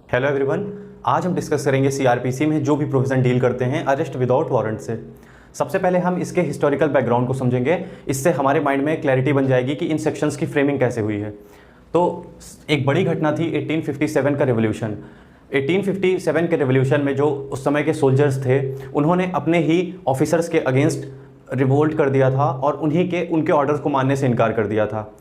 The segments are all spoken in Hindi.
Hello everyone. आज हम डिस्कस करेंगे सीआरपीसी में जो भी प्रोविज़न डील करते हैं अरेस्ट विदाउट वारंट से। सबसे पहले हम इसके हिस्टोरिकल बैकग्राउंड को समझेंगे। इससे हमारे माइंड में क्लैरिटी बन जाएगी कि इन सेक्शंस की फ्रेमिंग कैसे हुई है। तो एक बड़ी घटना थी 1857 का रेवोल्यूशन। 1857 के रेवोल्यूशन में जो उस समय के सोल्जर्स थे उन्होंने अपने ही ऑफिसर्स के अगेंस्ट रिवोल्ट कर दिया था और उनके ऑर्डर्स को मानने से इनकार कर दिया था।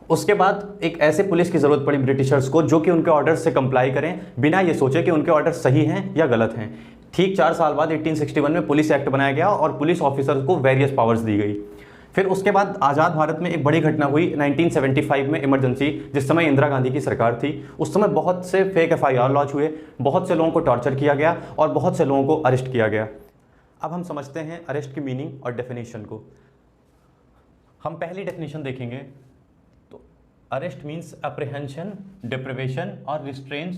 उसके बाद एक ऐसे पुलिस की ज़रूरत पड़ी ब्रिटिशर्स को जो कि उनके ऑर्डर से कंप्लाई करें बिना ये सोचे कि उनके ऑर्डर सही हैं या गलत हैं। ठीक 4 साल बाद 1861 में पुलिस एक्ट बनाया गया और पुलिस ऑफिसर्स को वेरियस पावर्स दी गई। फिर उसके बाद आज़ाद भारत में एक बड़ी घटना हुई 1975 में, इमरजेंसी, जिस समय इंदिरा गांधी की सरकार थी। उस समय बहुत से फेक FIR लॉन्च हुए, बहुत से लोगों को टॉर्चर किया गया और बहुत से लोगों को अरेस्ट किया गया। अब हम समझते हैं अरेस्ट की मीनिंग और डेफिनेशन को। हम पहली डेफिनेशन देखेंगे। अरेस्ट मीन्स अप्रिहेंशन, डिप्रिवेशन और restraints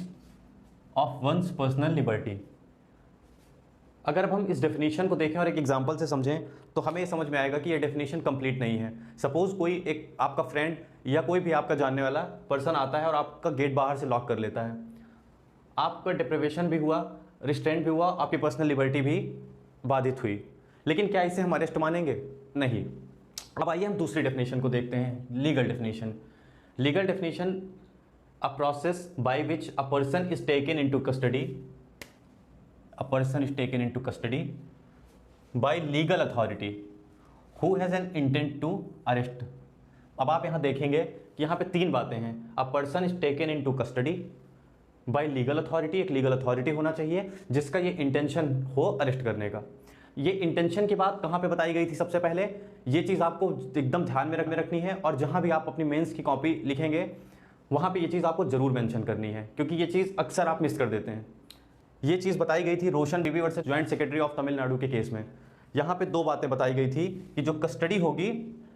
of once personal liberty. अगर अब हम इस डेफिनेशन को देखें और एक एग्जांपल से समझें तो हमें ये समझ में आएगा कि ये डेफिनेशन कंप्लीट नहीं है। सपोज कोई एक आपका फ्रेंड या कोई भी आपका जानने वाला पर्सन आता है और आपका गेट बाहर से लॉक कर लेता है। आपका डिप्रिवेशन भी हुआ, रिस्ट्रेंट भी हुआ, आपकी पर्सनल लिबर्टी भी बाधित हुई, लेकिन क्या इसे हम अरेस्ट मानेंगे? नहीं। अब आइए हम दूसरी डेफिनेशन को देखते हैं, legal definition. Legal definition: a process by which a person is taken into custody by legal authority who has an intent to arrest। अब आप यहाँ देखेंगे कि यहाँ पे 3 बातें हैं। A person is taken into custody by legal authority, एक legal authority होना चाहिए जिसका ये इंटेंशन हो अरेस्ट करने का। ये इंटेंशन की बात कहाँ पे बताई गई थी? सबसे पहले ये चीज़ आपको एकदम ध्यान में रखनी है और जहाँ भी आप अपनी मेंस की कॉपी लिखेंगे वहाँ पे ये चीज़ आपको ज़रूर मेंशन करनी है, क्योंकि ये चीज़ अक्सर आप मिस कर देते हैं। ये चीज़ बताई गई थी Roshan Beevi versus joint secretary of Tamil Nadu के केस में। यहाँ पे 2 बातें बताई गई थी कि जो कस्टडी होगी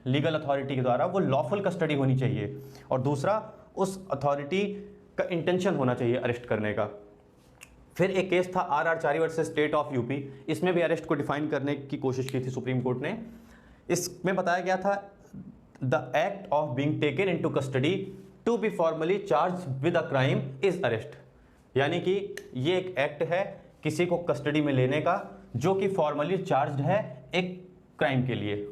लीगल अथॉरिटी के द्वारा वो लॉफुल कस्टडी होनी चाहिए और दूसरा उस अथॉरिटी का इंटेंशन होना चाहिए अरेस्ट करने का। फिर एक केस था RR Chari versus state of UP. इसमें भी अरेस्ट को डिफाइन करने की कोशिश की थी सुप्रीम कोर्ट ने। इसमें बताया गया था the act of being taken into custody to be formally charged with a crime is arrest. यानी कि ये एक एक्ट है किसी को कस्टडी में लेने का जो कि फॉर्मली चार्ज्ड है एक क्राइम के लिए।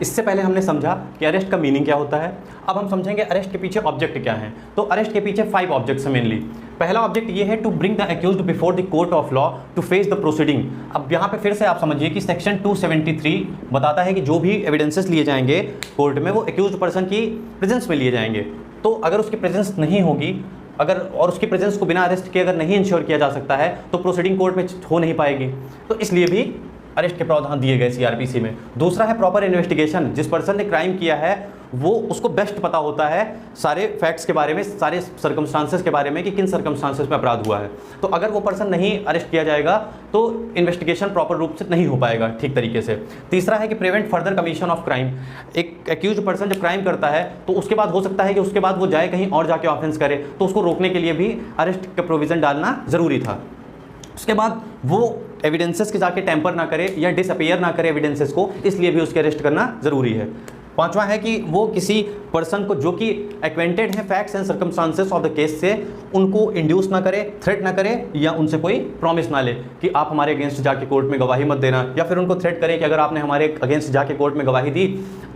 इससे पहले हमने समझा कि अरेस्ट का मीनिंग क्या होता है। अब हम समझेंगे अरेस्ट के पीछे ऑब्जेक्ट क्या है। तो अरेस्ट के पीछे 5 ऑब्जेक्ट्स हैं मेनली। पहला ऑब्जेक्ट ये है to bring the accused before the court of law to face the proceeding. अब यहाँ पे फिर से आप समझिए कि सेक्शन 273 बताता है कि जो भी एविडेंसेस लिए जाएंगे कोर्ट में वो एक्यूज्ड पर्सन की प्रेजेंस में लिए जाएंगे। तो अगर उसकी प्रेजेंस नहीं होगी और उसकी प्रेजेंस को बिना अरेस्ट के अगर नहीं इंश्योर किया जा सकता है तो प्रोसीडिंग कोर्ट में हो नहीं पाएगी। तो इसलिए भी अरेस्ट के प्रावधान दिए गए सीआरपीसी में। दूसरा है प्रॉपर इन्वेस्टिगेशन। जिस पर्सन ने क्राइम किया है वो उसको बेस्ट पता होता है सारे फैक्ट्स के बारे में, सारे सर्कमस्टांसेस के बारे में कि किन सर्कमस्टांसेस में अपराध हुआ है। तो अगर वो पर्सन नहीं अरेस्ट किया जाएगा तो इन्वेस्टिगेशन प्रॉपर रूप से नहीं हो पाएगा ठीक तरीके से। तीसरा है कि prevent further commission of crime. एक एक्यूज्ड पर्सन जब क्राइम करता है तो उसके बाद हो सकता है कि उसके बाद वो जाए कहीं और जाके ऑफेंस करे, तो उसको रोकने के लिए भी अरेस्ट का प्रोविज़न डालना ज़रूरी था। उसके बाद वो एविडेंसेस के जाके टेम्पर ना करे या डिसअपियर ना करे एविडेंसेस को, इसलिए भी उसके अरेस्ट करना ज़रूरी है। 5वां है कि वो किसी पर्सन को जो कि एक्वेंटेड है facts and circumstances of the case से उनको इंड्यूस ना करे, थ्रेट ना करे या उनसे कोई प्रॉमिस ना ले कि आप हमारे अगेंस्ट जाके कोर्ट में गवाही मत देना, या फिर उनको थ्रेट करे कि अगर आपने हमारे अगेंस्ट जाके कोर्ट में गवाही दी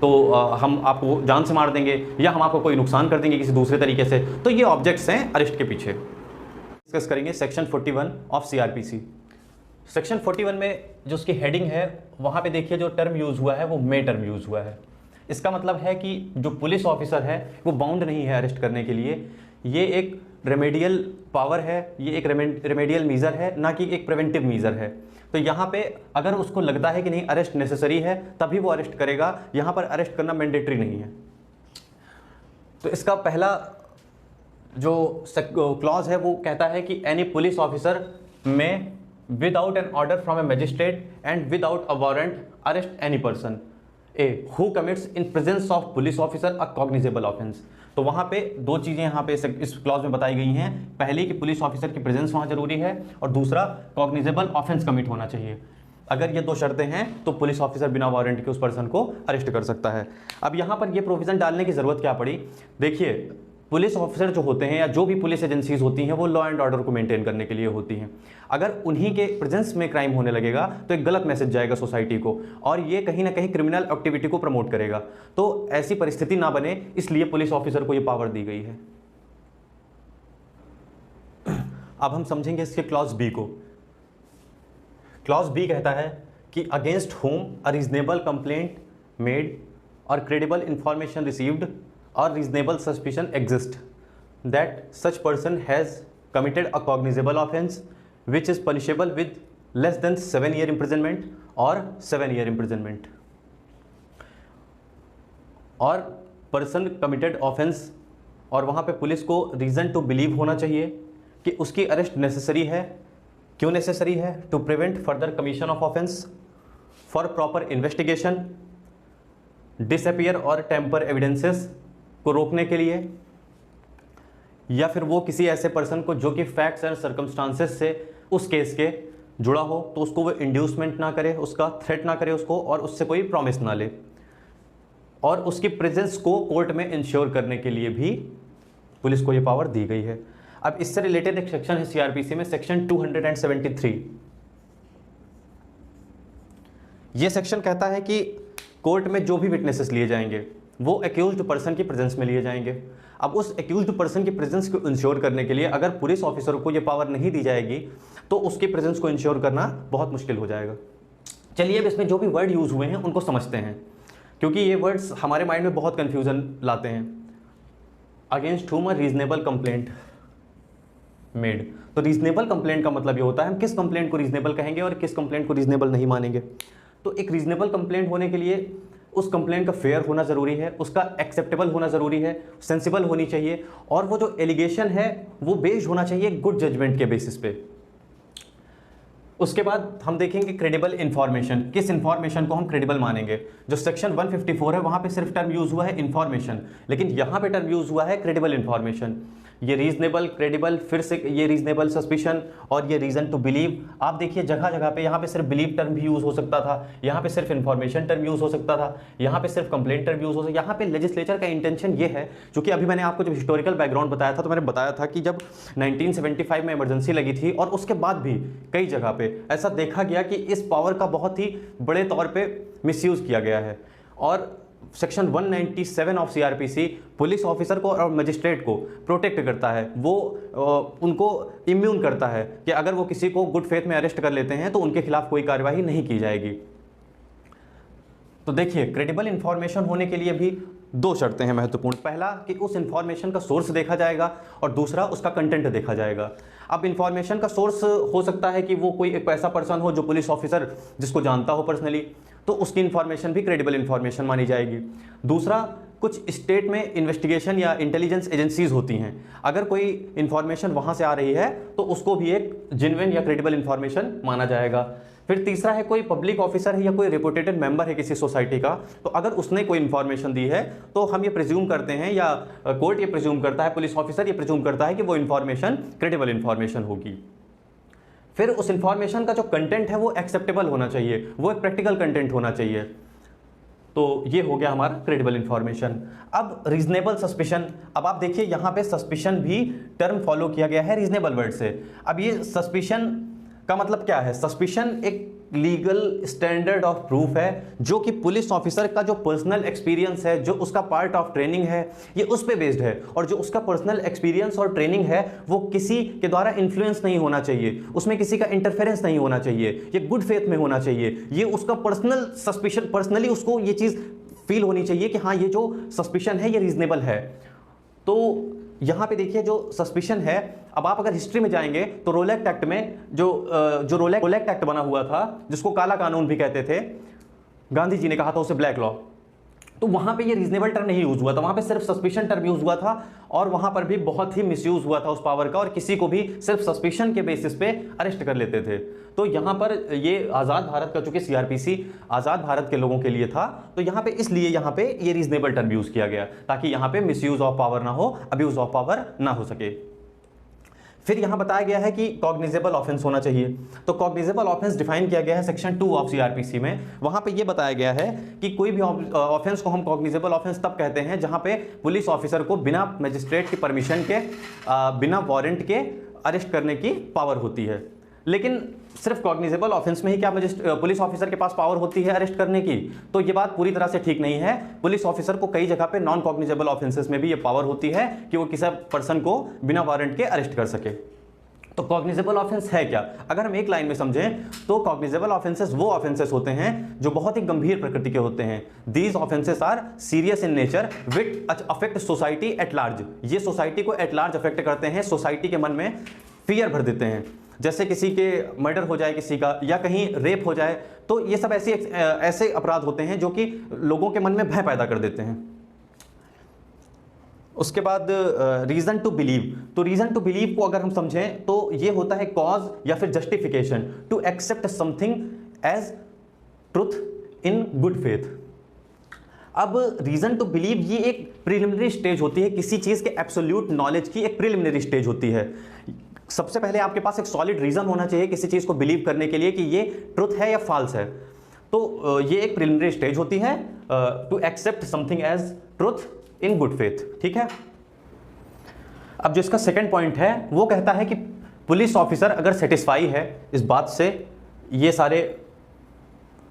तो हम आपको जान से मार देंगे या हम आपको कोई नुकसान कर देंगे किसी दूसरे तरीके से। तो ये ऑब्जेक्ट्स हैं अरेस्ट के पीछे। डिस्कस करेंगे सेक्शन 41 ऑफ सीआरपीसी। सेक्शन 41 में जो उसकी हेडिंग है वहाँ पे देखिए जो टर्म यूज़ हुआ है वो मे टर्म यूज़ हुआ है। इसका मतलब है कि जो पुलिस ऑफिसर है वो बाउंड नहीं है अरेस्ट करने के लिए। ये एक रेमेडियल पावर है, ये एक रेमेडियल मीज़र है, ना कि एक प्रिवेंटिव मीज़र है। तो यहाँ पे अगर उसको लगता है कि नहीं अरेस्ट नेसेसरी है तभी वो अरेस्ट करेगा। यहाँ पर अरेस्ट करना मैंडेटरी नहीं है। तो इसका पहला जो क्लॉज है वो कहता है कि एनी पुलिस ऑफिसर में without an order from A magistrate and without a warrant arrest any person who commits in presence of police officer a cognizable offence. तो वहाँ पे 2 चीज़ें यहाँ पे इस क्लॉज में बताई गई हैं। पहली कि पुलिस ऑफिसर की प्रेजेंस वहाँ जरूरी है और दूसरा कॉग्निजेबल ऑफेंस कमिट होना चाहिए। अगर ये 2 शर्तें हैं तो पुलिस ऑफिसर बिना वारंट के उस पर्सन को अरेस्ट कर सकता है। अब यहाँ पर ये प्रोविज़न डालने की ज़रूरत क्या पड़ी? देखिए पुलिस ऑफिसर जो होते हैं या जो भी पुलिस एजेंसीज होती हैं वो लॉ एंड ऑर्डर को मेंटेन करने के लिए होती हैं। अगर उन्हीं के प्रेजेंस में क्राइम होने लगेगा तो एक गलत मैसेज जाएगा सोसाइटी को, और ये कहीं ना कहीं क्रिमिनल एक्टिविटी को प्रमोट करेगा। तो ऐसी परिस्थिति ना बने, इसलिए पुलिस ऑफिसर को ये पावर दी गई है। अब हम समझेंगे इसके क्लॉज बी को। क्लॉज बी कहता है कि against whom a reasonable complaint made और credible information received or reasonable suspicion exists that such person has committed a cognizable offense which is punishable with less than 7 year imprisonment or 7 year imprisonment। और पर्सन कमिटेड ऑफेंस, और वहाँ पे पुलिस को रीज़न टू बिलीव होना चाहिए कि उसकी अरेस्ट नेसेसरी है। क्यों नेसेसरी है? To prevent further commission of offence, for proper investigation, disappear और टेम्पर एविडेंसेस को रोकने के लिए, या फिर वो किसी ऐसे पर्सन को जो कि फैक्ट्स एंड सर्कमस्टांसेस से उस केस के जुड़ा हो तो उसको वो इंड्यूसमेंट ना करे, उसका थ्रेट ना करे उसको, और उससे कोई प्रॉमिस ना ले, और उसकी प्रेजेंस को कोर्ट में इंश्योर करने के लिए भी पुलिस को ये पावर दी गई है। अब इससे रिलेटेड एक सेक्शन है सीआरपीसी में, सेक्शन 273। ये सेक्शन कहता है कि कोर्ट में जो भी विटनेसेस लिए जाएंगे वो एक्यूज्ड पर्सन की प्रेजेंस में लिए जाएंगे। अब उस एक्यूज्ड पर्सन की प्रेजेंस को इंश्योर करने के लिए अगर पुलिस ऑफिसर को ये पावर नहीं दी जाएगी तो उसकी प्रेजेंस को इंश्योर करना बहुत मुश्किल हो जाएगा। चलिए अब इसमें जो भी वर्ड यूज हुए हैं उनको समझते हैं, क्योंकि ये वर्ड्स हमारे माइंड में बहुत कन्फ्यूजन लाते हैं। अगेंस्ट हुम अ रीजनेबल कंप्लेंट मेड, तो रीजनेबल कंप्लेंट का मतलब ये होता है हम किस कंप्लेंट को रीजनेबल कहेंगे और किस कंप्लेंट को रीजनेबल नहीं मानेंगे। तो एक रीजनेबल कंप्लेंट होने के लिए उस कंप्लेंट का फेयर होना ज़रूरी है, उसका एक्सेप्टेबल होना ज़रूरी है, सेंसिबल होनी चाहिए, और वो जो एलिगेशन है वो बेस्ड होना चाहिए गुड जजमेंट के बेसिस पे। उसके बाद हम देखेंगे क्रेडिबल इन्फॉर्मेशन, किस इन्फॉर्मेशन को हम क्रेडिबल मानेंगे। जो सेक्शन 154 है वहाँ पे सिर्फ टर्म यूज़ हुआ है इन्फॉर्मेशन, लेकिन यहाँ पे टर्म यूज़ हुआ है क्रेडिबल इन्फॉर्मेशन। ये रीजनेबल, क्रेडिबल, फिर से ये रीजनेबल सस्पिशन और ये रीज़न टू बिलीव। आप देखिए जगह जगह पे यहाँ पे सिर्फ बिलीव टर्म भी यूज़ हो सकता था, यहाँ पे सिर्फ इन्फॉर्मेशन टर्म यूज़ हो सकता था, यहाँ पे सिर्फ कंप्लेंट टर्म यूज़ हो सकता। यहाँ पे लेजिस्लेचर का इंटेंशन ये है, क्योंकि अभी मैंने आपको जब हिस्टोरिकल बैकग्राउंड बताया था तो मैंने बताया था कि जब 1975 में इमरजेंसी लगी थी और उसके बाद भी कई जगह पे ऐसा देखा गया कि इस पावर का बहुत ही बड़े तौर पे मिसयूज़ किया गया है। और section 197 of CrPC police officer को और मजिस्ट्रेट को प्रोटेक्ट करता है, वो उनको इम्यून करता है कि अगर वो किसी को गुड फेथ में अरेस्ट कर लेते हैं तो उनके खिलाफ कोई कार्रवाई नहीं की जाएगी। तो देखिए क्रेडिबल इंफॉर्मेशन होने के लिए भी दो शर्तें हैं महत्वपूर्ण। पहला कि उस इंफॉर्मेशन का सोर्स देखा जाएगा और दूसरा उसका कंटेंट देखा जाएगा। अब इंफॉर्मेशन का सोर्स हो सकता है कि वो कोई एक ऐसा पर्सन हो जो पुलिस ऑफिसर जिसको जानता हो पर्सनली, तो उसकी इंफॉर्मेशन भी क्रेडिबल इंफॉर्मेशन मानी जाएगी। दूसरा, कुछ स्टेट में इन्वेस्टिगेशन या इंटेलिजेंस एजेंसीज होती हैं, अगर कोई इंफॉर्मेशन वहाँ से आ रही है तो उसको भी एक जेन्युइन या क्रेडिबल इंफॉर्मेशन माना जाएगा। फिर तीसरा है कोई पब्लिक ऑफिसर है या कोई रिपोर्टेड मेंबर है किसी सोसाइटी का, तो अगर उसने कोई इंफॉर्मेशन दी है तो हम ये प्रिज्यूम करते हैं या कोर्ट ये प्रिज्यूम करता है, पुलिस ऑफिसर ये प्रिज्यूम करता है कि वो इंफॉर्मेशन क्रेडिबल इंफॉर्मेशन होगी। फिर उस इंफॉर्मेशन का जो कंटेंट है वो एक्सेप्टेबल होना चाहिए, वो एक प्रैक्टिकल कंटेंट होना चाहिए। तो ये हो गया हमारा क्रेडिबल इंफॉर्मेशन। अब रीजनेबल सस्पिशन, अब आप देखिए यहाँ पे सस्पिशन भी टर्म फॉलो किया गया है रीजनेबल वर्ड से। अब ये सस्पिशन का मतलब क्या है? सस्पिशन एक लीगल स्टैंडर्ड ऑफ प्रूफ है जो कि पुलिस ऑफिसर का जो पर्सनल एक्सपीरियंस है, जो उसका पार्ट ऑफ ट्रेनिंग है, ये उस पे बेस्ड है। और जो उसका पर्सनल एक्सपीरियंस और ट्रेनिंग है वो किसी के द्वारा इन्फ्लुएंस नहीं होना चाहिए, उसमें किसी का इंटरफेरेंस नहीं होना चाहिए, ये गुड फेथ में होना चाहिए। ये उसका पर्सनल सस्पिशन, पर्सनली उसको ये चीज़ फील होनी चाहिए कि हाँ ये जो सस्पिशन है ये रीजनेबल है। तो यहाँ पे देखिए जो सस्पिशन है, अब आप अगर हिस्ट्री में जाएंगे तो रोलेक्ट एक्ट में जो रोलेक्ट एक्ट बना हुआ था जिसको काला कानून भी कहते थे, गांधी जी ने कहा था उसे ब्लैक लॉ, तो वहाँ पे ये रीजनेबल टर्म नहीं यूज हुआ था, वहाँ पे सिर्फ सस्पिशन टर्म यूज हुआ था और वहाँ पर भी बहुत ही मिसयूज हुआ था उस पावर का और किसी को भी सिर्फ सस्पिशन के बेसिस पे अरेस्ट कर लेते थे। तो यहाँ पर ये आज़ाद भारत का, चूंकि सीआरपीसी आज़ाद भारत के लोगों के लिए था, तो यहाँ पे इसलिए यहाँ पे ये रीजनेबल टर्म यूज किया गया ताकि यहाँ पे मिसयूज ऑफ पावर ना हो, अब्यूज ऑफ पावर ना हो सके। फिर यहाँ बताया गया है कि कॉग्निजेबल ऑफेंस होना चाहिए। तो कॉग्निजेबल ऑफेंस डिफाइन किया गया है सेक्शन 2 ऑफ सीआरपीसी में। वहाँ पे ये बताया गया है कि कोई भी ऑफेंस को हम कॉग्निजेबल ऑफेंस तब कहते हैं जहाँ पे पुलिस ऑफिसर को बिना मजिस्ट्रेट की परमिशन के, बिना वारंट के अरेस्ट करने की पावर होती है। लेकिन सिर्फ कॉग्निजेबल ऑफेंस में ही क्या पुलिस ऑफिसर के पास पावर होती है अरेस्ट करने की? तो ये बात पूरी तरह से ठीक नहीं है। पुलिस ऑफिसर को कई जगह पे नॉन कॉग्निजेबल ऑफेंसेस में भी ये पावर होती है कि वो किसी पर्सन को बिना वारंट के अरेस्ट कर सके। तो कॉग्निजेबल ऑफेंस है क्या? अगर हम एक लाइन में समझें तो कॉग्निजेबल ऑफेंसेस वो ऑफेंसेस होते हैं जो बहुत ही गंभीर प्रकृति के होते हैं। These offences are serious in nature which affect society at large. ये सोसाइटी को एट लार्ज अफेक्ट करते हैं, सोसाइटी के मन में फियर भर देते हैं। जैसे किसी के मर्डर हो जाए किसी का, या कहीं रेप हो जाए, तो ये सब ऐसे अपराध होते हैं जो कि लोगों के मन में भय पैदा कर देते हैं। उसके बाद रीज़न टू बिलीव। तो रीज़न टू बिलीव को अगर हम समझें तो ये होता है कॉज या फिर justification to accept something as truth in good faith. अब रीज़न टू बिलीव ये एक प्रिलिमिनरी स्टेज होती है, किसी चीज़ के एब्सोल्यूट नॉलेज की एक प्रिलिमिनरी स्टेज होती है। सबसे पहले आपके पास एक सॉलिड रीज़न होना चाहिए किसी चीज़ को बिलीव करने के लिए कि ये ट्रुथ है या फॉल्स है। तो ये एक प्रिलिमिनरी स्टेज होती है to accept something as truth in good faith. ठीक है। अब जो इसका सेकंड पॉइंट है वो कहता है कि पुलिस ऑफिसर अगर सेटिस्फाई है इस बात से, ये सारे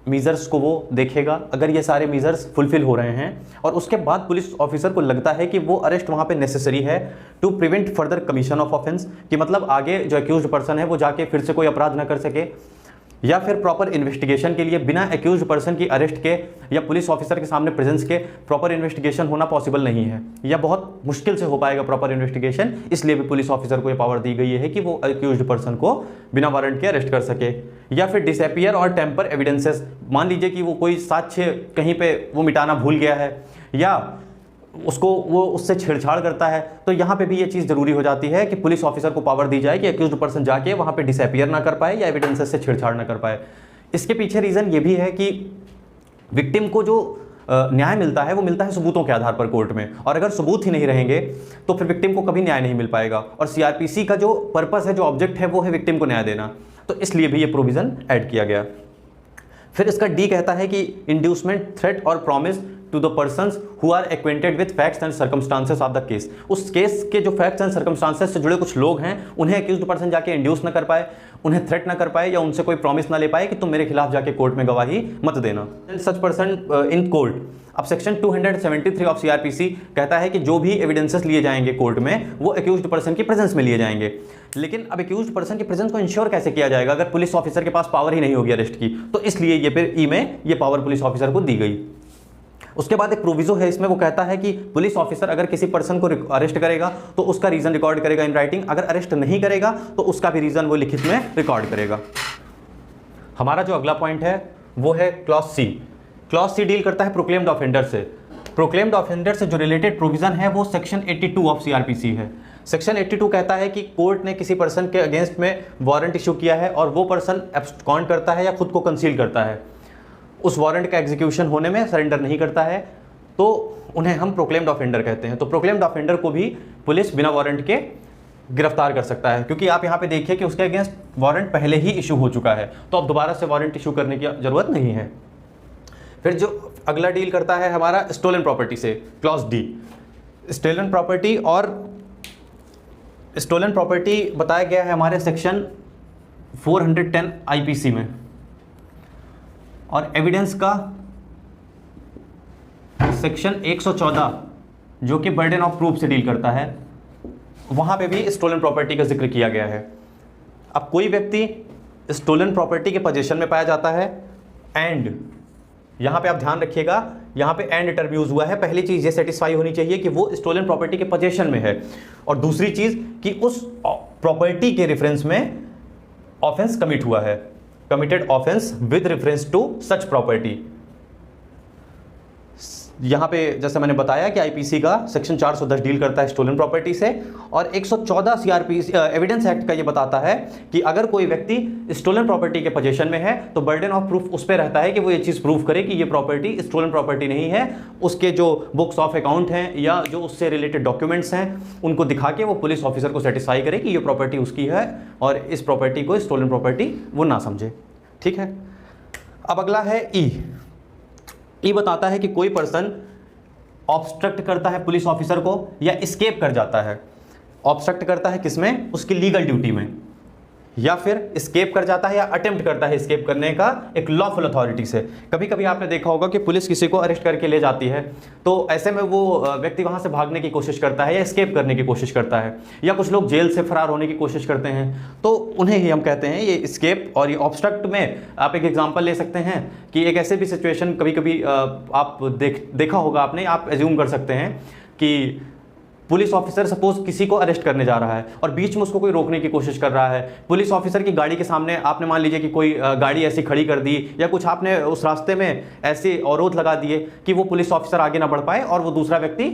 मीजर्स को वो देखेगा, अगर ये सारे मीजर्स फुलफिल हो रहे हैं और उसके बाद पुलिस ऑफिसर को लगता है कि वो अरेस्ट वहाँ पे नेसेसरी है to prevent further commission of offence, कि मतलब आगे जो एक्यूज्ड पर्सन है वो जाके फिर से कोई अपराध ना कर सके, या फिर प्रॉपर इन्वेस्टिगेशन के लिए बिना एक्यूज्ड पर्सन की अरेस्ट के या पुलिस ऑफिसर के सामने प्रेजेंस के प्रॉपर इन्वेस्टिगेशन होना पॉसिबल नहीं है, या बहुत मुश्किल से हो पाएगा प्रॉपर इन्वेस्टिगेशन, इसलिए भी पुलिस ऑफिसर को ये पावर दी गई है कि वो एक्यूज्ड पर्सन को बिना वारंट के अरेस्ट कर सके। या फिर डिसअपियर और टेम्पर एविडेंसेस, मान लीजिए कि वो कोई साक्ष्य कहीं पे वो मिटाना भूल गया है या उसको वो उससे छेड़छाड़ करता है, तो यहाँ पे भी ये चीज़ जरूरी हो जाती है कि पुलिस ऑफिसर को पावर दी जाए कि एक्यूज्ड पर्सन जाके वहाँ पे डिसअपियर ना कर पाए या एविडेंसेस से छेड़छाड़ ना कर पाए। इसके पीछे रीज़न ये भी है कि विक्टिम को जो न्याय मिलता है वो मिलता है सबूतों के आधार पर कोर्ट में, और अगर सबूत ही नहीं रहेंगे तो फिर विक्टिम को कभी न्याय नहीं मिल पाएगा। और सीआरपीसी का जो पर्पस है, जो ऑब्जेक्ट है, वो है विक्टिम को न्याय देना, तो इसलिए भी ये प्रोविज़न ऐड किया गया। फिर इसका डी कहता है कि इंड्यूसमेंट, थ्रेट और promise to the persons who are acquainted with facts and circumstances of the case. उस केस के जो फैक्ट्स एंड सर्कमस्टांसेस से जुड़े कुछ लोग हैं उन्हें एक्यूज्ड पर्सन जाके इंड्यूस ना कर पाए, उन्हें थ्रेट ना कर पाए या उनसे कोई प्रॉमिस ना ले पाए कि तुम मेरे खिलाफ जाके कोर्ट में गवाही मत देना। Such person in court. अब सेक्शन 273 ऑफ सीआरपीसी कहता है कि जो भी एविडेंसेस लिए जाएंगे कोर्ट में वो एक्यूज्ड पर्सन की प्रेजेंस में लिए जाएंगे। लेकिन अब एक्यूज्ड पर्सन की प्रेजेंस को इंश्योर कैसे किया जाएगा अगर पुलिस ऑफिसर के पास पावर ही नहीं होगी अरेस्ट की? तो इसलिए ये फिर ई में ये पावर पुलिस ऑफिसर को दी गई। उसके बाद एक प्रोविजो है इसमें, वो कहता है कि पुलिस ऑफिसर अगर किसी पर्सन को अरेस्ट करेगा तो उसका रीजन रिकॉर्ड करेगा इन राइटिंग, अगर अरेस्ट नहीं करेगा तो उसका भी रीजन वो लिखित में रिकॉर्ड करेगा। हमारा जो अगला पॉइंट है वो है clause C. Clause C deal करता है प्रोक्लेम्ड ऑफेंडर से। प्रोक्लेम्ड ऑफेंडर से जो रिलेटेड प्रोविजन है वो सेक्शन 82 ऑफ सीआरपीसी है। सेक्शन 82 कहता है कि कोर्ट ने किसी पर्सन के अगेंस्ट में वारंट इशू किया है और वो पर्सन एब्सकॉन्ड करता है या खुद को कंसील करता है, उस वारंट का एग्जीक्यूशन होने में सरेंडर नहीं करता है, तो उन्हें हम प्रोक्लेम्ड ऑफेंडर कहते हैं। तो प्रोक्लेम्ड ऑफेंडर को भी पुलिस बिना वारंट के गिरफ्तार कर सकता है, क्योंकि आप यहाँ पे देखिए कि उसके अगेंस्ट वारंट पहले ही इशू हो चुका है, तो अब दोबारा से वारंट इशू करने की जरूरत नहीं है। फिर जो अगला डील करता है हमारा स्टोलन प्रॉपर्टी से, क्लॉज डी। स्टोलन प्रॉपर्टी, और स्टोलन प्रॉपर्टी बताया गया है हमारे सेक्शन 410 आईपीसी में, और एविडेंस का सेक्शन 114 जो कि बर्डन ऑफ प्रूफ से डील करता है, वहां पे भी स्टोलन प्रॉपर्टी का जिक्र किया गया है। अब कोई व्यक्ति स्टोलन प्रॉपर्टी के पोजीशन में पाया जाता है, एंड यहां पे आप ध्यान रखिएगा, यहां पे एंड टर्म यूज हुआ है। पहली चीज ये सेटिस्फाई होनी चाहिए कि वो स्टोलन प्रॉपर्टी के पोजीशन में है, और दूसरी चीज कि उस प्रॉपर्टी के रेफरेंस में ऑफेंस कमिट हुआ है, committed offence with reference to such property. यहाँ पे जैसे मैंने बताया कि आईपीसी का सेक्शन 410 डील करता है स्टोलन प्रॉपर्टी से, और 114 सीआरपीसी एविडेंस एक्ट का ये बताता है कि अगर कोई व्यक्ति स्टोलन प्रॉपर्टी के पोजीशन में है तो बर्डन ऑफ प्रूफ उस पर रहता है कि वो ये चीज़ प्रूव करे कि ये प्रॉपर्टी स्टोलन प्रॉपर्टी नहीं है। उसके जो बुक्स ऑफ अकाउंट हैं या जो उससे रिलेटेड डॉक्यूमेंट्स हैं उनको दिखा के वो पुलिस ऑफिसर को सेटिस्फाई करे कि ये प्रॉपर्टी उसकी है और इस प्रॉपर्टी को स्टोलन प्रॉपर्टी वो ना समझे। ठीक है, अब अगला है ई बताता है कि कोई पर्सन ऑब्स्ट्रक्ट करता है पुलिस ऑफिसर को या एस्केप कर जाता है। ऑब्स्ट्रक्ट करता है किसमें? उसकी लीगल ड्यूटी में, या फिर एस्केप कर जाता है या अटेम्प्ट करता है एस्केप करने का एक लॉफुल अथॉरिटी से। कभी कभी आपने देखा होगा कि पुलिस किसी को अरेस्ट करके ले जाती है तो ऐसे में वो व्यक्ति वहां से भागने की कोशिश करता है या एस्केप करने की कोशिश करता है, या कुछ लोग जेल से फरार होने की कोशिश करते हैं, तो उन्हें ही हम कहते हैं ये एस्केप। और ये ऑब्स्ट्रक्ट में आप एक एग्जांपल ले सकते हैं कि एक ऐसे भी सिचुएशन कभी कभी आप देखा होगा आपने, आप एज्यूम कर सकते हैं कि पुलिस ऑफिसर सपोज किसी को अरेस्ट करने जा रहा है और बीच में उसको कोई रोकने की कोशिश कर रहा है। पुलिस ऑफिसर की गाड़ी के सामने आपने मान लीजिए कि कोई गाड़ी ऐसी खड़ी कर दी या कुछ आपने उस रास्ते में ऐसे अवरोध लगा दिए कि वो पुलिस ऑफिसर आगे ना बढ़ पाए और वो दूसरा व्यक्ति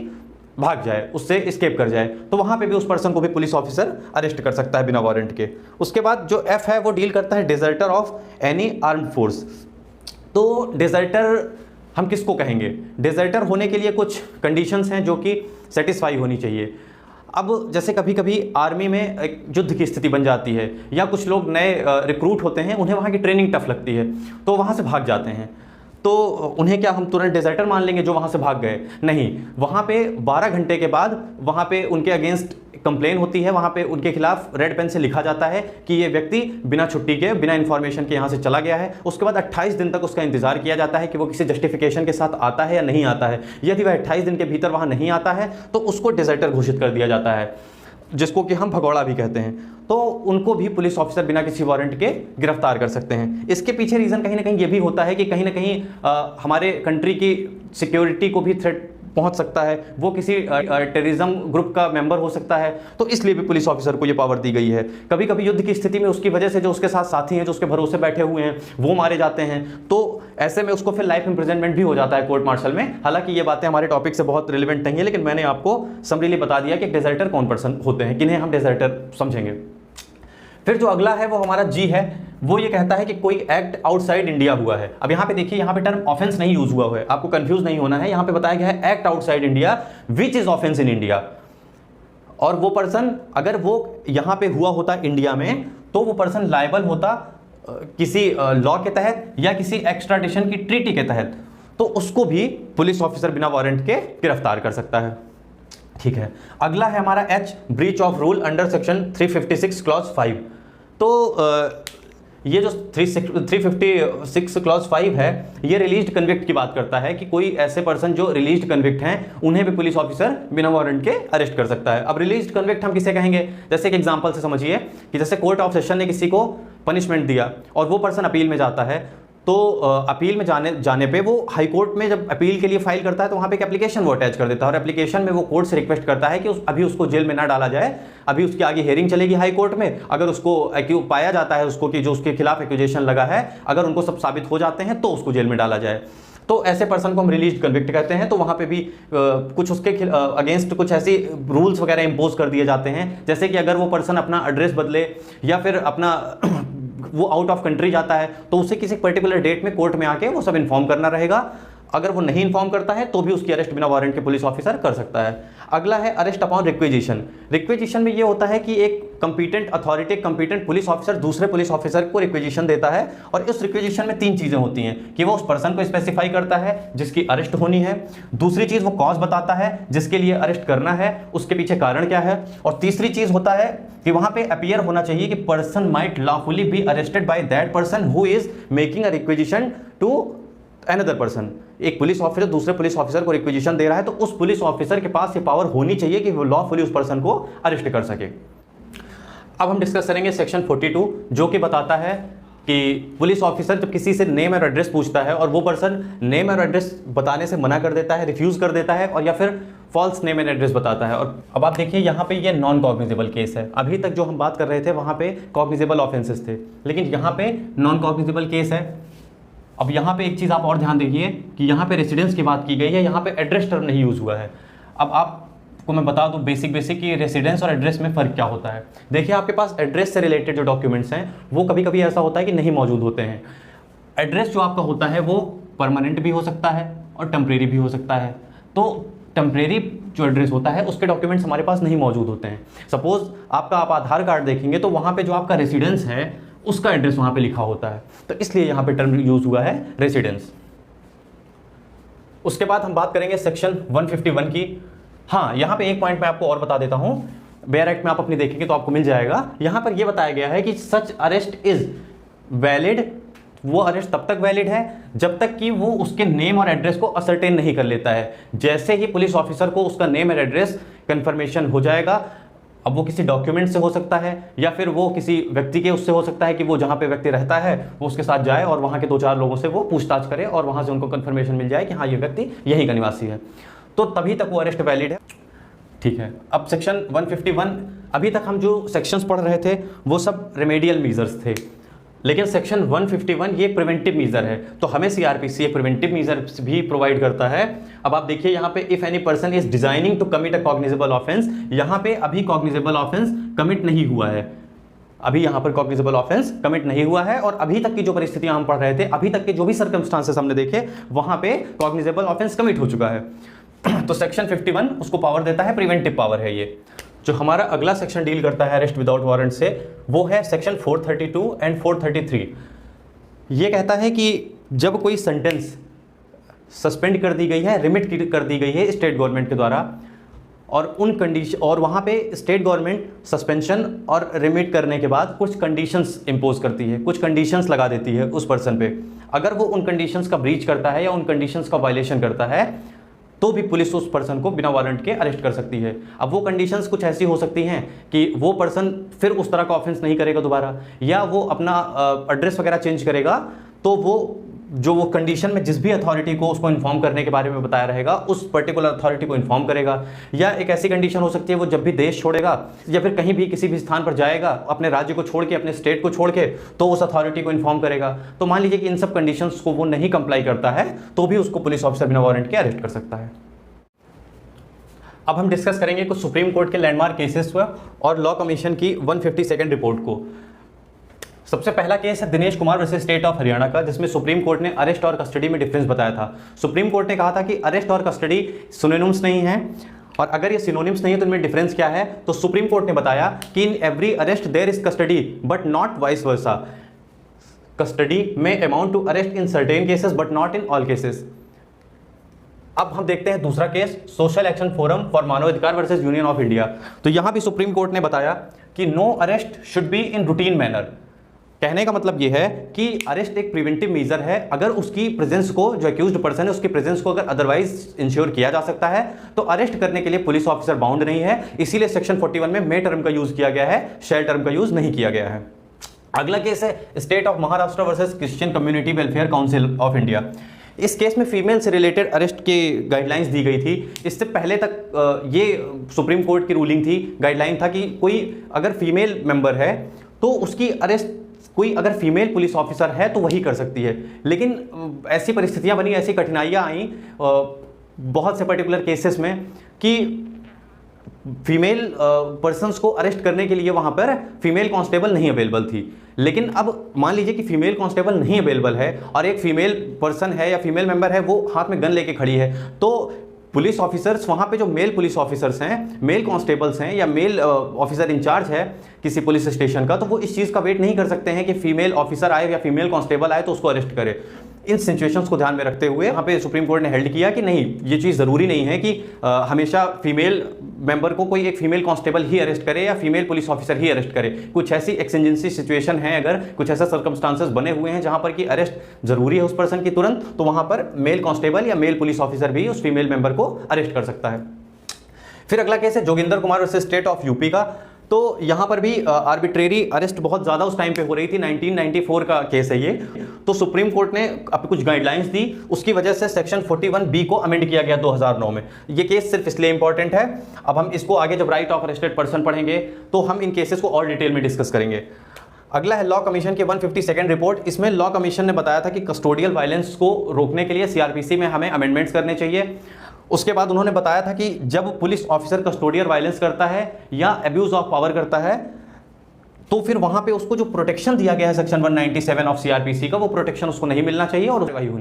भाग जाए, उससे एस्केप कर जाए, तो वहां पे भी उस पर्सन को भी पुलिस ऑफिसर अरेस्ट कर सकता है बिना वारंट के। उसके बाद जो एफ है वो डील करता है deserter of any armed force. तो डिजर्टर हम किसको कहेंगे? डिजर्टर होने के लिए कुछ कंडीशंस हैं जो कि सेटिस्फाई होनी चाहिए। अब जैसे कभी कभी आर्मी में एक युद्ध की स्थिति बन जाती है या कुछ लोग नए रिक्रूट होते हैं, उन्हें वहाँ की ट्रेनिंग टफ लगती है तो वहाँ से भाग जाते हैं, तो उन्हें क्या हम तुरंत डिजर्टर मान लेंगे जो वहाँ से भाग गए? नहीं, वहाँ पे 12 घंटे के बाद वहाँ पे उनके अगेंस्ट कंप्लेन होती है, वहाँ पे उनके खिलाफ रेड पेन से लिखा जाता है कि ये व्यक्ति बिना छुट्टी के, बिना इन्फॉर्मेशन के यहाँ से चला गया है। उसके बाद 28 दिन तक उसका इंतजार किया जाता है कि वो किसी जस्टिफिकेशन के साथ आता है या नहीं आता है। यदि वह 28 दिन के भीतर वहाँ नहीं आता है तो उसको डिजर्टर घोषित कर दिया जाता है, जिसको कि हम भगौड़ा भी कहते हैं। तो उनको भी पुलिस ऑफिसर बिना किसी वारंट के गिरफ्तार कर सकते हैं। इसके पीछे रीज़न कहीं ना कहीं ये भी होता है कि कहीं ना कहीं हमारे कंट्री की सिक्योरिटी को भी थ्रेट पहुंच सकता है, वो किसी टेररिज्म ग्रुप का मेंबर हो सकता है, तो इसलिए भी पुलिस ऑफिसर को ये पावर दी गई है। कभी कभी युद्ध की स्थिति में उसकी वजह से जो उसके साथ साथी हैं, जो उसके भरोसे बैठे हुए हैं, वो मारे जाते हैं, तो ऐसे में उसको फिर लाइफ इंप्रिजनमेंट भी हो जाता है कोर्ट मार्शल में। हालांकि ये बातें हमारे टॉपिक से बहुत रिलेवेंट नहीं है, लेकिन मैंने आपको समरीली बता दिया कि डिजर्टर कौन पर्सन होते हैं, किन्हें हम डिजर्टर समझेंगे। फिर जो अगला है वो हमारा जी है, वो ये कहता है कि कोई एक्ट आउटसाइड इंडिया हुआ है। अब यहाँ पे देखिए, यहाँ पे टर्म ऑफेंस नहीं यूज हुआ है, आपको कंफ्यूज नहीं होना है। यहाँ पे बताया गया है act outside India which is offence in India, और वो पर्सन अगर वो यहाँ पे हुआ होता इंडिया में तो वो पर्सन लायबल होता किसी लॉ के तहत या किसी एक्स्ट्राडिशन की ट्रीटी के तहत, तो उसको भी पुलिस ऑफिसर बिना वारंट के गिरफ्तार कर सकता है। ठीक है, अगला है हमारा H, breach of rule under section 356 clause 5। तो ये जो 356 क्लॉज 5 है, ये रिलीज्ड कन्विक्ट की बात करता है कि कोई ऐसे पर्सन जो रिलीज्ड कन्विक्ट हैं उन्हें भी पुलिस ऑफिसर बिना वारंट के अरेस्ट कर सकता है। अब रिलीज्ड कन्विक्ट हम किसे कहेंगे? जैसे एक एग्जांपल से समझिए कि जैसे कोर्ट ऑफ सेशन ने किसी को पनिशमेंट दिया और वो पर्सन अपील में जाता है, तो अपील में जाने पे वो हाई कोर्ट में जब अपील के लिए फाइल करता है तो वहाँ पे एक एप्लीकेशन वो अटैच कर देता है, और एप्लीकेशन में वो कोर्ट से रिक्वेस्ट करता है कि अभी उसको जेल में ना डाला जाए, अभी उसकी आगे हियरिंग चलेगी हाई कोर्ट में। अगर उसको पाया जाता है उसको कि जो उसके खिलाफ एक्यूजेशन लगा है, अगर उनको सब साबित हो जाते हैं तो उसको जेल में डाला जाए। तो ऐसे पर्सन को हम रिलीज कन्विक्ट कहते हैं। तो वहाँ पे भी कुछ उसके अगेंस्ट कुछ ऐसी रूल्स वगैरह इम्पोज कर दिए जाते हैं, जैसे कि अगर वो पर्सन अपना एड्रेस बदले या फिर अपना वो आउट ऑफ कंट्री जाता है तो उसे किसी पर्टिकुलर डेट में कोर्ट में आके वो सब इन्फॉर्म करना रहेगा। अगर वो नहीं इन्फॉर्म करता है तो भी उसकी अरेस्ट बिना वारंट के पुलिस ऑफिसर कर सकता है। अगला है अरेस्ट अपॉन रिक्विजिशन। रिक्विजिशन में ये होता है कि एक competent authority, competent police officer दूसरे पुलिस ऑफिसर को रिक्विजिशन देता है, और इस रिक्विजिशन में 3 चीजें होती हैं कि वो उस पर्सन को स्पेसिफाई करता है जिसकी अरेस्ट होनी है, दूसरी चीज वो कॉज बताता है जिसके लिए अरेस्ट करना है, उसके पीछे कारण क्या है, और तीसरी चीज होता है कि वहां पे अपीयर होना चाहिए कि person might lawfully be arrested by that person who is making a requisition to another person. एक पुलिस ऑफिसर दूसरे पुलिस ऑफिसर को रिक्विजिशन दे रहा है तो उस पुलिस ऑफिसर के पास ये पावर होनी चाहिए कि वो लॉफुली उस पर्सन को अरेस्ट कर सके। अब हम डिस्कस करेंगे सेक्शन 42, जो कि बताता है कि पुलिस ऑफिसर जब किसी से नेम और एड्रेस पूछता है और वो पर्सन नेम और एड्रेस बताने से मना कर देता है, रिफ्यूज कर देता है, और या फिर फॉल्स नेम एंड एड्रेस बताता है। और अब आप देखिए यहाँ पे ये नॉन कॉग्निजेबल केस है। अभी तक जो हम बात कर रहे थे वहाँ पे कॉग्निजेबल ऑफेंसेस थे, लेकिन यहाँ पे नॉन कॉग्निजेबल केस है। अब यहाँ पे एक चीज़ आप और ध्यान देखिए कि यहाँ पे रेसिडेंस की बात की गई है, यहाँ पे एड्रेस टर्म नहीं यूज़ हुआ है। अब आपको मैं बता दूँ बेसिक कि रेसिडेंस और एड्रेस में फ़र्क क्या होता है। देखिए आपके पास एड्रेस से रिलेटेड जो डॉक्यूमेंट्स हैं वो कभी कभी ऐसा होता है कि नहीं मौजूद होते हैं। एड्रेस जो आपका होता है वो परमानेंट भी हो सकता है और टेम्परेरी भी हो सकता है। तो टेम्परेरी जो एड्रेस होता है उसके डॉक्यूमेंट्स हमारे पास नहीं मौजूद होते हैं। सपोज आप आधार कार्ड देखेंगे तो वहाँ पे जो आपका रेसिडेंस है उसका एड्रेस वहाँ पे लिखा होता है, तो इसलिए यहाँ पे टर्म यूज हुआ है रेसिडेंस। उसके बाद हम बात करेंगे सेक्शन 151 की। हाँ, यहाँ पे एक पॉइंट मैं आपको और बता देता हूँ, बेयर एक्ट में आप अपनी देखेंगे तो आपको मिल जाएगा। यहाँ पर यह बताया गया है कि सच अरेस्ट इज वैलिड, वो अरेस्ट तब तक वैलिड है जब तक कि वो उसके नेम और एड्रेस को असर्टेन नहीं कर लेता है। जैसे ही पुलिस ऑफिसर को उसका नेम और एड्रेस कंफर्मेशन हो जाएगा, अब वो किसी डॉक्यूमेंट से हो सकता है या फिर वो किसी व्यक्ति के उससे हो सकता है कि वो जहाँ पे व्यक्ति रहता है वो उसके साथ जाए और वहाँ के 2-4 लोगों से वो पूछताछ करे और वहाँ से उनको कंफर्मेशन मिल जाए कि हाँ ये व्यक्ति यहीं का निवासी है, तो तभी तक वो अरेस्ट वैलिड है। ठीक है, अब सेक्शन 151, अभी तक हम जो सेक्शंस पढ़ रहे थे वो सब रेमेडियल मीजर्स थे, लेकिन सेक्शन 151 ये एक प्रिवेंटिव मीजर है, तो हमें सीआरपीसी एक प्रिवेंटिव मीजर भी प्रोवाइड करता है। अब आप देखिए यहाँ पे if any person is designing to commit a cognizable offence, यहाँ पे अभी कॉग्निजेबल ऑफेंस कमिट नहीं हुआ है, अभी यहाँ पर कॉग्निजेबल ऑफेंस कमिट नहीं हुआ है। और अभी तक की जो परिस्थितियां हम पढ़ रहे थे, अभी तक के जो भी सर्कमस्टांसेस हमने देखे वहां पे कॉग्निजेबल ऑफेंस कमिट हो चुका है। तो सेक्शन 51 उसको पावर देता है, प्रिवेंटिव पावर है ये। जो हमारा अगला सेक्शन डील करता है अरेस्ट विदाउट वारंट से, वो है सेक्शन 432 एंड 433। ये कहता है कि जब कोई सेंटेंस सस्पेंड कर दी गई है, रिमिट कर दी गई है स्टेट गवर्नमेंट के द्वारा, और उन कंडीशन और वहाँ पे स्टेट गवर्नमेंट सस्पेंशन और रिमिट करने के बाद कुछ कंडीशंस इंपोज करती है, कुछ कंडीशंस लगा देती है उस पर्सन पे। अगर वो उन कंडीशंस का ब्रीच करता है या उन कंडीशंस का वायलेशन करता है तो भी पुलिस उस पर्सन को बिना वारंट के अरेस्ट कर सकती है। अब वो कंडीशंस कुछ ऐसी हो सकती हैं कि वो पर्सन फिर उस तरह का ऑफेंस नहीं करेगा दोबारा, या वो अपना एड्रेस वगैरह चेंज करेगा, तो वो जो वो कंडीशन में जिस भी अथॉरिटी को उसको इन्फॉर्म करने के बारे में बताया रहेगा उस पर्टिकुलर अथॉरिटी को इन्फॉर्म करेगा। या एक ऐसी कंडीशन हो सकती है वो जब भी देश छोड़ेगा या फिर कहीं भी किसी भी स्थान पर जाएगा अपने राज्य को छोड़ के, अपने स्टेट को छोड़ के, तो उस अथॉरिटी को इन्फॉर्म करेगा। तो मान लीजिए कि इन सब कंडीशंस को वो नहीं कंप्लाई करता है तो भी उसको पुलिस ऑफिसर बिना वारंट के अरेस्ट कर सकता है। अब हम डिस्कस करेंगे कुछ सुप्रीम कोर्ट के लैंडमार्क केसेस और लॉ कमीशन की 152nd रिपोर्ट को। सबसे पहला केस है Dinesh Kumar versus state of Haryana का, जिसमें सुप्रीम कोर्ट ने अरेस्ट और कस्टडी में डिफरेंस बताया था। सुप्रीम कोर्ट ने कहा था कि अरेस्ट और कस्टडी सिनोनिम्स नहीं है, और अगर ये सिनोनिम्स नहीं है तो इनमें डिफरेंस क्या है। तो सुप्रीम कोर्ट ने बताया कि in every arrest there is custody but not vice versa. Custody में amount to arrest in certain cases but not in all cases. अब हम देखते हैं दूसरा case, social action forum for Manav Adhikar versus union of India. तो यहां भी सुप्रीम कोर्ट ने बताया कि no arrest should be in routine manner. कहने का मतलब यह है कि अरेस्ट एक प्रिवेंटिव मेजर है, अगर उसकी प्रेजेंस को, जो अक्यूज्ड पर्सन है उसकी प्रेजेंस को अगर अदरवाइज इंश्योर किया जा सकता है तो अरेस्ट करने के लिए पुलिस ऑफिसर बाउंड नहीं है। इसीलिए सेक्शन 41 में मे टर्म का यूज किया गया है, शैल टर्म का यूज नहीं किया गया है। अगला केस है state of Maharashtra versus Christian community welfare council of India. इस केस में फीमेल से रिलेटेड अरेस्ट की गाइडलाइंस दी गई थी। इससे पहले तक ये सुप्रीम कोर्ट की रूलिंग थी, गाइडलाइन था कि कोई अगर फीमेल मेंबर है तो उसकी अरेस्ट कोई अगर फीमेल पुलिस ऑफिसर है तो वही कर सकती है। लेकिन ऐसी परिस्थितियां बनी, ऐसी कठिनाइयां आई बहुत से पर्टिकुलर केसेस में कि फीमेल पर्सन्स को अरेस्ट करने के लिए वहां पर फीमेल कांस्टेबल नहीं अवेलेबल थी। लेकिन अब मान लीजिए कि फीमेल कांस्टेबल नहीं अवेलेबल है और एक फीमेल पर्सन है या फीमेल मेंबर है, वो हाथ में गन लेके खड़ी है, तो पुलिस ऑफिसर्स वहाँ पे जो मेल पुलिस ऑफिसर्स हैं, मेल कांस्टेबल्स हैं या मेल ऑफिसर इंचार्ज है किसी पुलिस स्टेशन का, तो वो इस चीज़ का वेट नहीं कर सकते हैं कि फीमेल ऑफिसर आए या फीमेल कांस्टेबल आए तो उसको अरेस्ट करे। इन सिचुएशंस को ध्यान में रखते हुए यहाँ पे सुप्रीम कोर्ट ने हेल्ड किया कि नहीं, ये चीज़ ज़रूरी नहीं है कि हमेशा फीमेल मेंबर को कोई एक फीमेल कांस्टेबल ही अरेस्ट करे या फीमेल पुलिस ऑफिसर ही अरेस्ट करे। कुछ ऐसी एक्सजेंसी सिचुएशन है, अगर कुछ ऐसा सर्कमस्टांसेस बने हुए हैं जहाँ पर कि अरेस्ट ज़रूरी है उस पर्सन की तुरंत, तो वहाँ पर मेल कांस्टेबल या मेल पुलिस ऑफिसर भी उस फीमेल मेंबर को अरेस्ट कर सकता है। फिर अगला केस है Joginder Kumar versus state of UP का। तो यहाँ पर भी आर्बिट्रेरी अरेस्ट बहुत ज़्यादा उस टाइम पे हो रही थी, 1994 का केस है ये। तो सुप्रीम कोर्ट ने अब कुछ गाइडलाइंस दी, उसकी वजह से सेक्शन 41B को अमेंड किया गया 2009 में। ये केस सिर्फ इसलिए इंपॉर्टेंट है, अब हम इसको आगे जब राइट ऑफ अरेस्टेड पर्सन पढ़ेंगे तो हम इन केसेस को और डिटेल में डिस्कस करेंगे। अगला है लॉ कमीशन की 152nd रिपोर्ट। इसमें लॉ कमीशन ने बताया था कि कस्टोडियल वायलेंस को रोकने के लिए सीआरपीसी में हमें अमेंडमेंट्स करने चाहिए। उसके बाद उन्होंने बताया था कि जब पुलिस ऑफिसर कस्टोडियल वायलेंस करता है या अब्यूज ऑफ पावर करता है तो फिर वहां पे उसको जो प्रोटेक्शन दिया गया है सेक्शन 197 ऑफ सीआरपीसी का, वो प्रोटेक्शन उसको नहीं मिलना चाहिए और होनी चाहिए।